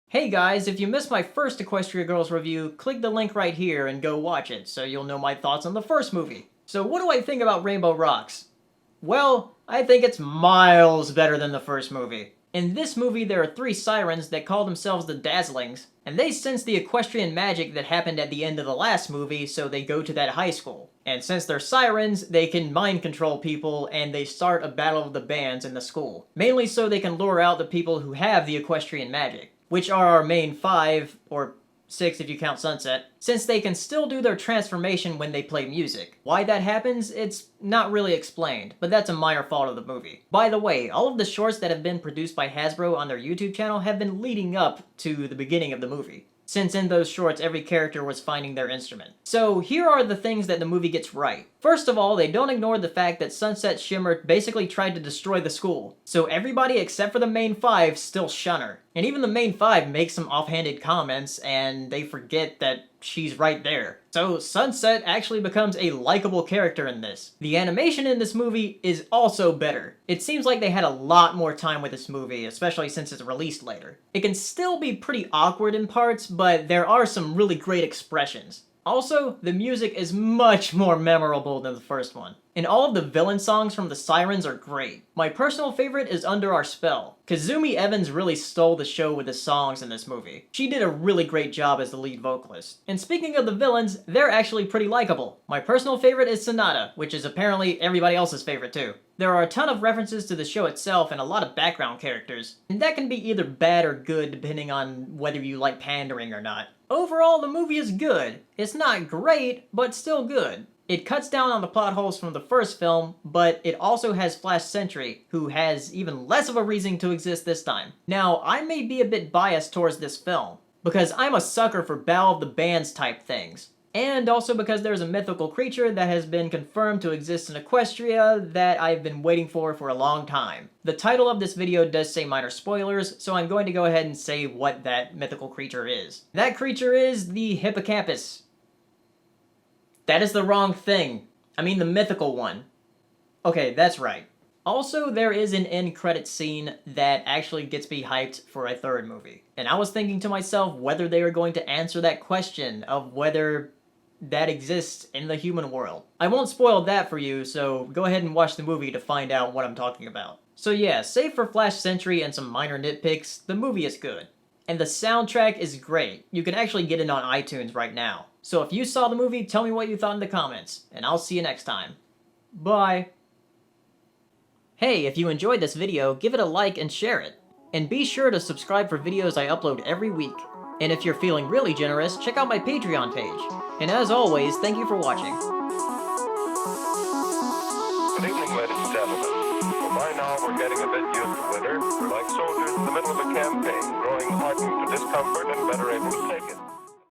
Hey guys, if you missed my first Equestria Girls review, click the link right here and go watch it so you'll know my thoughts on the first movie. So what do I think about Rainbow Rocks? Well, I think it's miles better than the first movie. In this movie, there are three sirens that call themselves the Dazzlings, and they sense the equestrian magic that happened at the end of the last movie, so they go to that high school. And since they're sirens, they can mind control people, and they start a battle of the bands in the school. Mainly so they can lure out the people who have the equestrian magic, which are our main five, or six if you count Sunset, since they can still do their transformation when they play music. Why that happens, it's not really explained, but that's a minor fault of the movie. By the way, all of the shorts that have been produced by Hasbro on their YouTube channel have been leading up to the beginning of the movie, since in those shorts every character was finding their instrument. So here are the things that the movie gets right. First of all, they don't ignore the fact that Sunset Shimmer basically tried to destroy the school, so everybody except for the main five still shun her. And even the main five make some offhanded comments and they forget that she's right there. So Sunset actually becomes a likable character in this. The animation in this movie is also better. It seems like they had a lot more time with this movie, especially since it's released later. It can still be pretty awkward in parts, but there are some really great expressions. Also, the music is much more memorable than the first one. And all of the villain songs from the Sirens are great. My personal favorite is Under Our Spell. Kazumi Evans really stole the show with the songs in this movie. She did a really great job as the lead vocalist. And speaking of the villains, they're actually pretty likable. My personal favorite is Sonata, which is apparently everybody else's favorite too. There are a ton of references to the show itself and a lot of background characters, and that can be either bad or good depending on whether you like pandering or not. Overall, the movie is good. It's not great, but still good. It cuts down on the plot holes from the first film, but it also has Flash Sentry, who has even less of a reason to exist this time. Now, I may be a bit biased towards this film, because I'm a sucker for Battle of the Bands type things. And also because there's a mythical creature that has been confirmed to exist in Equestria that I've been waiting for a long time. The title of this video does say minor spoilers, so I'm going to go ahead and say what that mythical creature is. That creature is the Hippocampus. That is the wrong thing. I mean the mythical one. Okay, that's right. Also, there is an end credits scene that actually gets me hyped for a third movie. And I was thinking to myself whether they were going to answer that question of whether that exists in the human world. I won't spoil that for you, so go ahead and watch the movie to find out what I'm talking about. So yeah, save for Flash Sentry and some minor nitpicks, the movie is good. And the soundtrack is great. You can actually get it on iTunes right now. So if you saw the movie, tell me what you thought in the comments, and I'll see you next time. Bye! Hey, if you enjoyed this video, give it a like and share it. And be sure to subscribe for videos I upload every week. And if you're feeling really generous, check out my Patreon page. And as always, thank you for watching. Good evening, ladies and gentlemen. Well, by now we're getting a bit used to winter. We're like soldiers in the middle of a campaign, growing hardened to discomfort and better